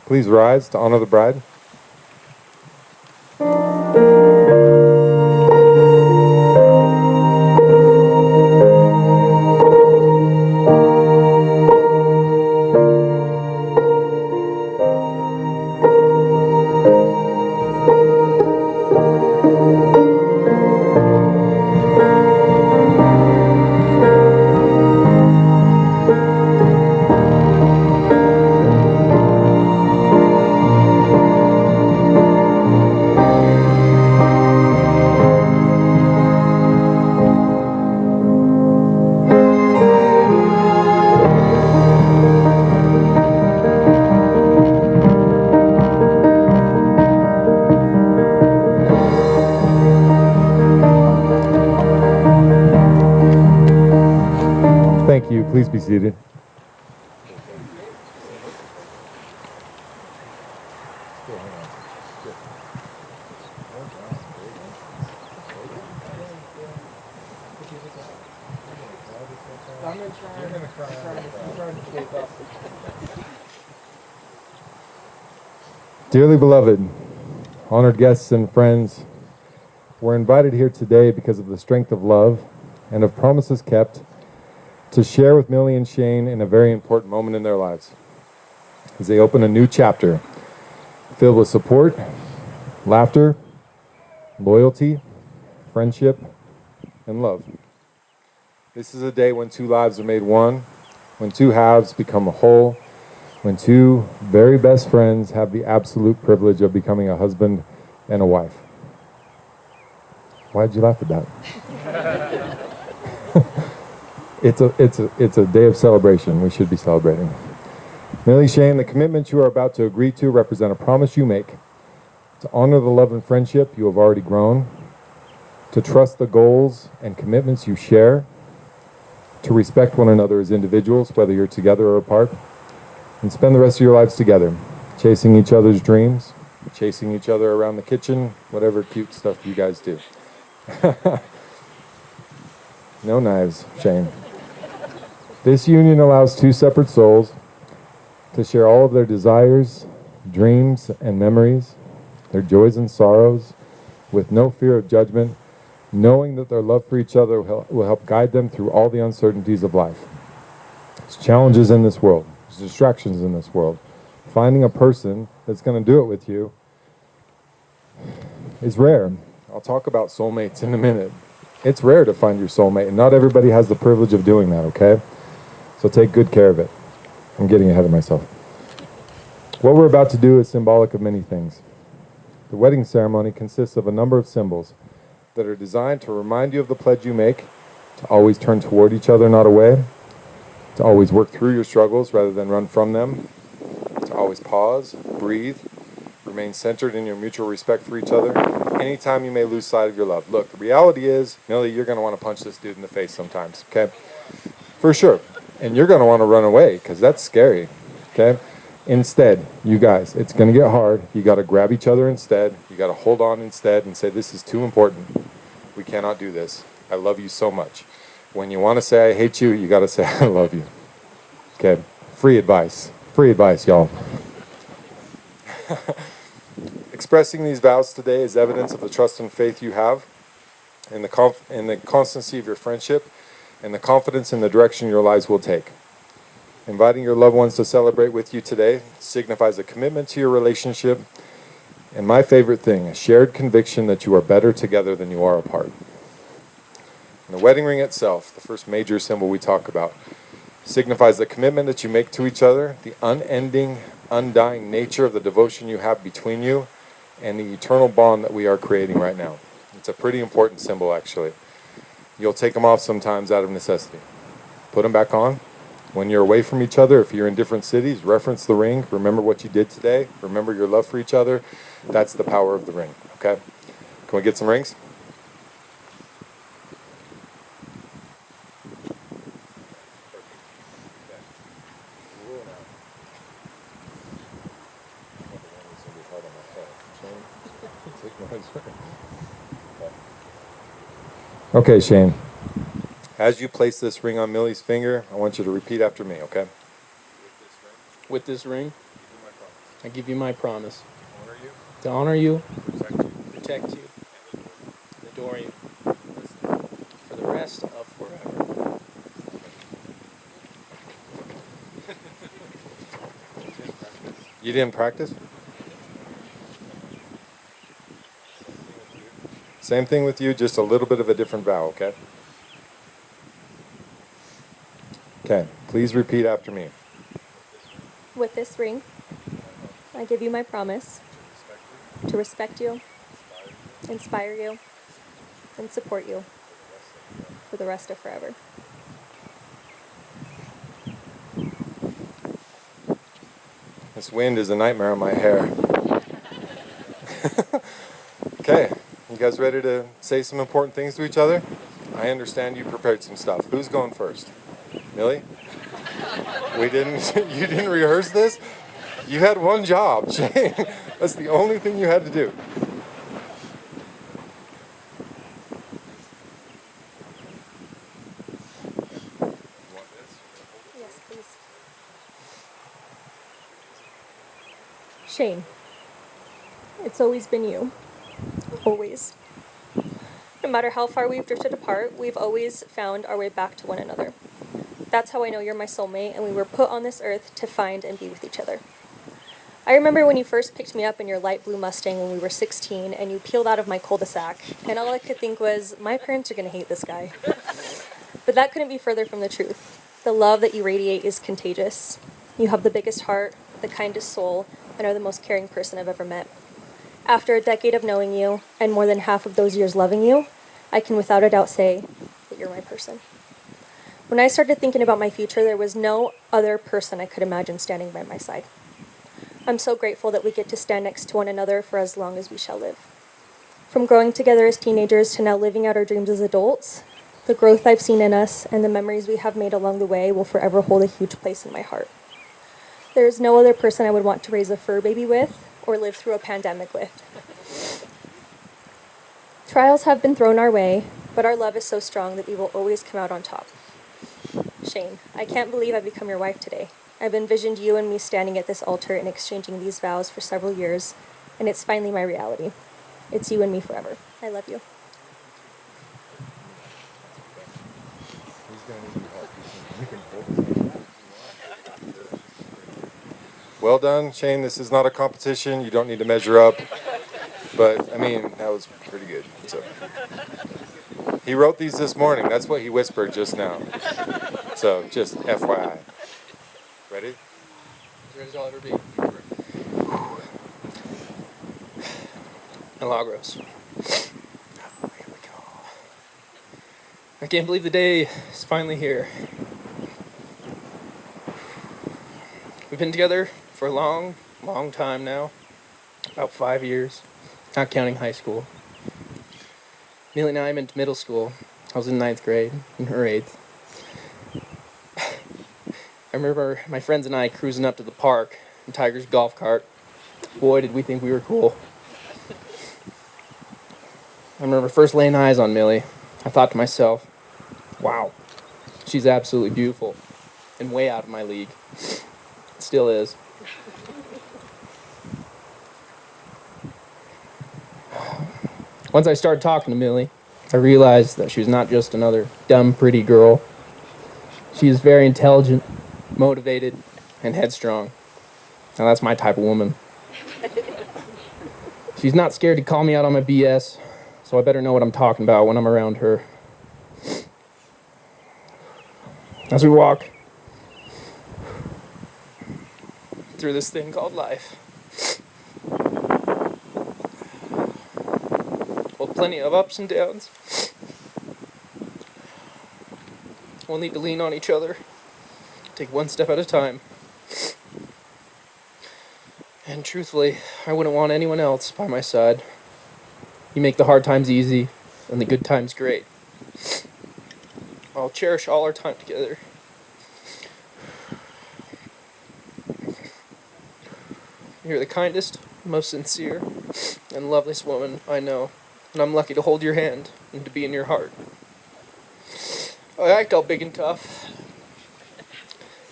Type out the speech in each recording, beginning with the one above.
Please rise to honor the bride. Thank you. Please be seated. Dearly beloved, honored guests and friends, we're invited here today because of the strength of love and of promises kept to share with Millie and Shane in a very important moment in their lives as they open a new chapter filled with support, laughter, loyalty, friendship, and love. This is a day when two lives are made one, when two halves become a whole, when two very best friends have the absolute privilege of becoming a husband and a wife. Why'd you laugh at that? It's a day of celebration. We should be celebrating. Millie, Shane, the commitments you are about to agree to represent a promise you make to honor the love and friendship you have already grown, to trust the goals and commitments you share, to respect one another as individuals, whether you're together or apart, and spend the rest of your lives together, chasing each other's dreams, chasing each other around the kitchen, whatever cute stuff you guys do. No knives, Shane. This union allows two separate souls to share all of their desires, dreams, and memories, their joys and sorrows, with no fear of judgment, knowing that their love for each other will help guide them through all the uncertainties of life. There's challenges in this world. There's distractions in this world. Finding a person that's going to do it with you is rare. I'll talk about soulmates in a minute. It's rare to find your soulmate, and not everybody has the privilege of doing that, okay? So take good care of it. I'm getting ahead of myself. What we're about to do is symbolic of many things. The wedding ceremony consists of a number of symbols that are designed to remind you of the pledge you make, to always turn toward each other, not away, to always work through your struggles rather than run from them, to always pause, breathe, remain centered in your mutual respect for each other. Anytime you may lose sight of your love. Look, the reality is, Millie, you're going to want to punch this dude in the face sometimes, okay? For sure. And you're going to want to run away because that's scary, okay? Instead, you guys, it's going to get hard. You got to grab each other instead. You got to hold on instead and say, this is too important. We cannot do this. I love you so much. When you want to say I hate you, you got to say I love you. Okay? Free advice. Free advice, y'all. Expressing these vows today is evidence of the trust and faith you have in the constancy of your friendship and the confidence in the direction your lives will take. Inviting your loved ones to celebrate with you today signifies a commitment to your relationship and my favorite thing, a shared conviction that you are better together than you are apart. And the wedding ring itself, the first major symbol we talk about, signifies the commitment that you make to each other, the unending, undying nature of the devotion you have between you, and the eternal bond that we are creating right now. It's a pretty important symbol, actually. You'll take them off sometimes out of necessity. Put them back on. When you're away from each other, if you're in different cities, reference the ring. Remember what you did today. Remember your love for each other. That's the power of the ring, okay? Can we get some rings? Okay, Shane. As you place this ring on Millie's finger, I want you to repeat after me, okay? With this ring, I give you my promise Honor you, to honor you, protect you, protect you, and adore you for the rest of forever. You didn't practice? Same thing with you, just a little bit of a different vow, okay? Okay, please repeat after me. With this ring, I give you my promise to respect you, inspire you, and support you for the rest of forever. This wind is a nightmare on my hair. Okay, you guys ready to say some important things to each other? I understand you prepared some stuff. Who's going first? Millie? We didn't, you didn't rehearse this? You had one job, Shane. That's the only thing you had to do. Yes, please. Shane, it's always been you. Always. No matter how far we've drifted apart, we've always found our way back to one another. That's how I know you're my soulmate, and we were put on this earth to find and be with each other. I remember when you first picked me up in your light blue Mustang when we were 16, and you peeled out of my cul-de-sac, and all I could think was, my parents are going to hate this guy. But that couldn't be further from the truth. The love that you radiate is contagious. You have the biggest heart, the kindest soul, and are the most caring person I've ever met. After a decade of knowing you, and more than half of those years loving you, I can without a doubt say that you're my person. When I started thinking about my future, there was no other person I could imagine standing by my side. I'm so grateful that we get to stand next to one another for as long as we shall live. From growing together as teenagers to now living out our dreams as adults, the growth I've seen in us and the memories we have made along the way will forever hold a huge place in my heart. There is no other person I would want to raise a fur baby with or live through a pandemic with. Trials have been thrown our way, but our love is so strong that we will always come out on top. Shane, I can't believe I've become your wife today. I've envisioned you and me standing at this altar and exchanging these vows for several years, and it's finally my reality. It's you and me forever. I love you. Well done, Shane. This is not a competition. You don't need to measure up. But, I mean, that was pretty good. So. He wrote these this morning. That's what he whispered just now. So just FYI. Ready? As ready as I'll ever be. Milagros. Here we go. I can't believe the day is finally here. We've been together for a long, long time now. About 5 years. Not counting high school. Millie and I went to middle school. I was in 9th grade, in her 8th. I remember my friends and I cruising up to the park in Tiger's golf cart. Boy, did we think we were cool. I remember first laying eyes on Millie. I thought to myself, wow, she's absolutely beautiful and way out of my league. Still is. Once I started talking to Millie, I realized that she was not just another dumb, pretty girl. She is very intelligent, motivated, and headstrong. Now that's my type of woman. She's not scared to call me out on my BS, so I better know what I'm talking about when I'm around her. As we walk through this thing called life, well, plenty of ups and downs. We'll need to lean on each other, take one step at a time. And truthfully, I wouldn't want anyone else by my side. You make the hard times easy and the good times great. I'll cherish all our time together. You're the kindest, most sincere, and loveliest woman I know, and I'm lucky to hold your hand and to be in your heart. I act all big and tough,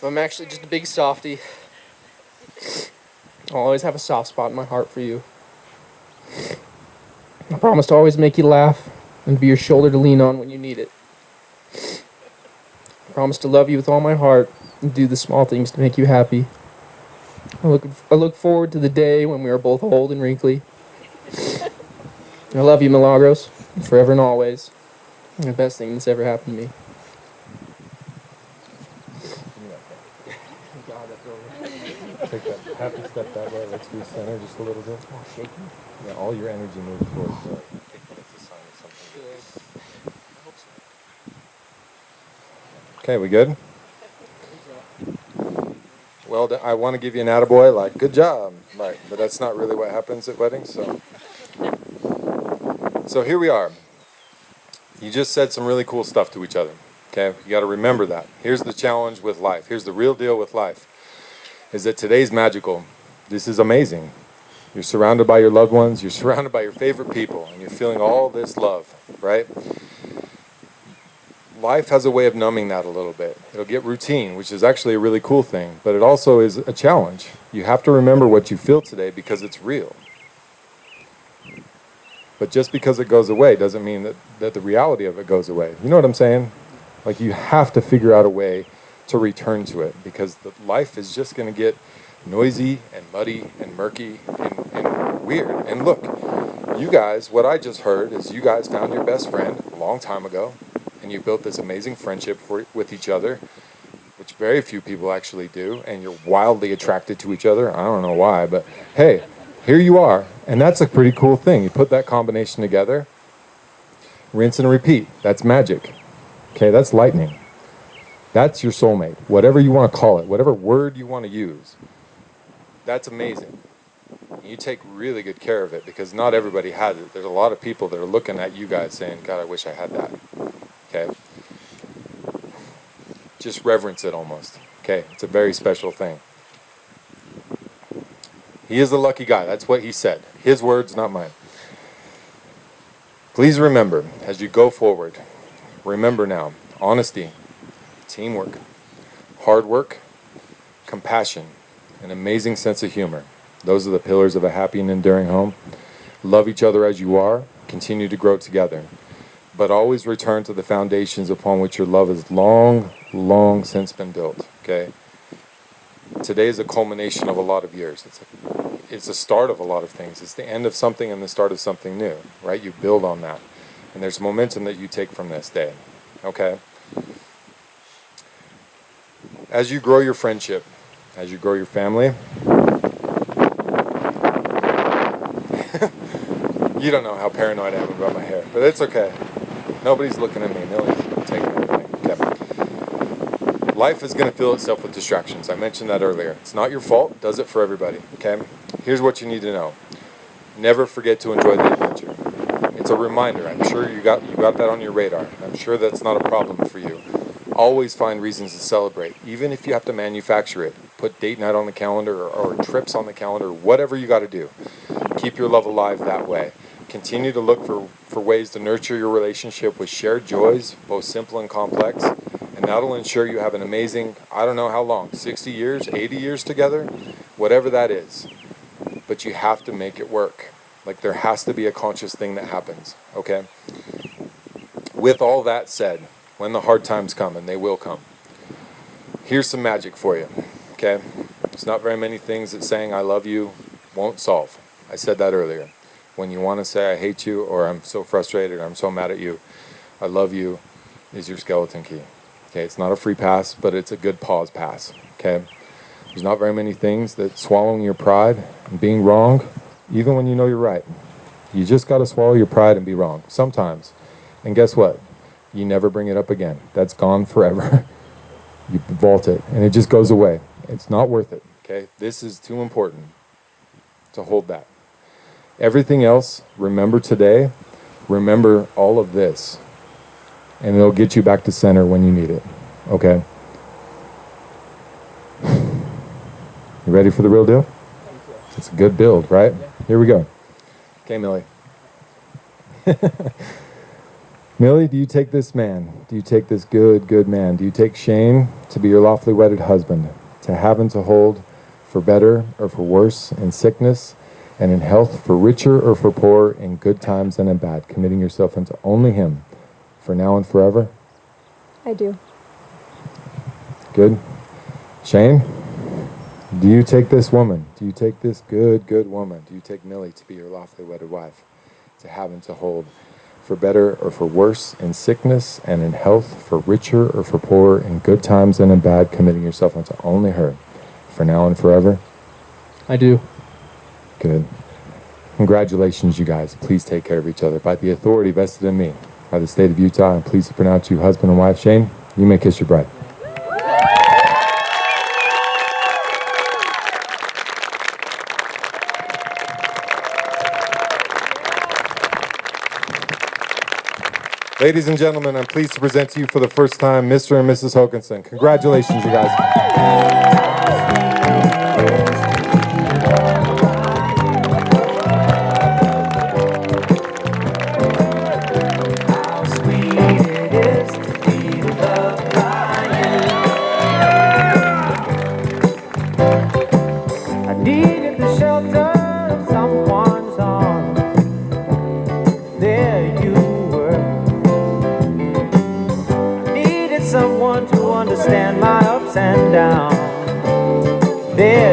but I'm actually just a big softy. I'll always have a soft spot in my heart for you. I promise to always make you laugh and be your shoulder to lean on when you need it. I promise to love you with all my heart and do the small things to make you happy. I look forward to the day when we are both old and wrinkly. I love you, Milagros, forever and always. You're the best thing that's ever happened to me. Take that half a step that way. Let's recenter just a little bit. Oh, shaking. Yeah, all your energy moves towards the. It's a sign of something. Okay, we good? Well, I want to give you an attaboy, like, good job. Right, but that's not really what happens at weddings, So here we are. You just said some really cool stuff to each other. Okay, you got to remember that. Here's the challenge with life. Here's the real deal with life. Is that today's magical. This is amazing. You're surrounded by your loved ones, you're surrounded by your favorite people, and you're feeling all this love, right? Life has a way of numbing that a little bit. It'll get routine, which is actually a really cool thing, but it also is a challenge. You have to remember what you feel today because it's real. But just because it goes away doesn't mean that the reality of it goes away. You know what I'm saying? Like, you have to figure out a way to return to it, because the life is just going to get noisy and muddy and murky and weird. And look, you guys, what I just heard is you guys found your best friend a long time ago, and you built this amazing friendship with each other, which very few people actually do, and you're wildly attracted to each other. I don't know why, but hey, here you are, and that's a pretty cool thing. You put that combination together, rinse and repeat. That's magic. Okay, that's lightning. That's your soulmate, whatever you want to call it, whatever word you want to use. That's amazing. You take really good care of it, because not everybody has it. There's a lot of people that are looking at you guys saying, God, I wish I had that. Okay? Just reverence it almost. Okay? It's a very special thing. He is the lucky guy. That's what he said. His words, not mine. Please remember, as you go forward, remember now, honesty, teamwork, hard work, compassion, an amazing sense of humor. Those are the pillars of a happy and enduring home. Love each other as you are. Continue to grow together. But always return to the foundations upon which your love has long, long since been built. Okay? Today is a culmination of a lot of years. It's the start of a lot of things. It's the end of something and the start of something new, right? You build on that. And there's momentum that you take from this day, okay? As you grow your friendship, as you grow your family, you don't know how paranoid I am about my hair, but it's okay. Nobody's looking at me. Nobody's taking anything. Okay. Life is going to fill itself with distractions. I mentioned that earlier. It's not your fault. It does it for everybody. Okay. Here's what you need to know. Never forget to enjoy the adventure. It's a reminder. I'm sure you got that on your radar. I'm sure that's not a problem for you. Always find reasons to celebrate, even if you have to manufacture it. Put date night on the calendar or trips on the calendar, whatever you got to do. Keep your love alive that way. Continue to look for ways to nurture your relationship with shared joys, both simple and complex, and that'll ensure you have an amazing, I don't know how long, 60 years, 80 years together, whatever that is. But you have to make it work. Like, there has to be a conscious thing that happens, okay? With all that said, when the hard times come, and they will come, here's some magic for you, okay? It's not very many things that saying I love you won't solve. I said that earlier. When you want to say I hate you, or I'm so frustrated, or I'm so mad at you, I love you is your skeleton key. Okay, it's not a free pass, but it's a good pause pass. Okay, there's not very many things that swallowing your pride and being wrong, even when you know you're right. You just got to swallow your pride and be wrong sometimes. And guess what? You never bring it up again. That's gone forever. You vault it, and it just goes away. It's not worth it. Okay, this is too important to hold that. Everything else, remember today, remember all of this, and it'll get you back to center when you need it, okay? You ready for the real deal? It's a good build, right? Here we go. Okay, Millie. Millie, do you take this man? Do you take this good man? Do you take Shane to be your lawfully wedded husband, to have and to hold, for better or for worse, in sickness and in health, for richer or for poor, in good times and in bad, committing yourself unto only him, for now and forever? I do. Good. Shane, do you take this woman? Do you take this good woman? Do you take Millie to be your lawfully wedded wife, to have and to hold, for better or for worse, in sickness and in health, for richer or for poor, in good times and in bad, committing yourself unto only her, for now and forever? I do. Good. Congratulations, you guys. Please take care of each other. By the authority vested in me by the state of Utah, I'm pleased to pronounce you husband and wife. Shane, you may kiss your bride. Ladies and gentlemen, I'm pleased to present to you for the first time Mr. and Mrs. Hokanson. Congratulations, you guys. Needed the shelter of someone's arms. There you were. I needed someone to understand my ups and downs. There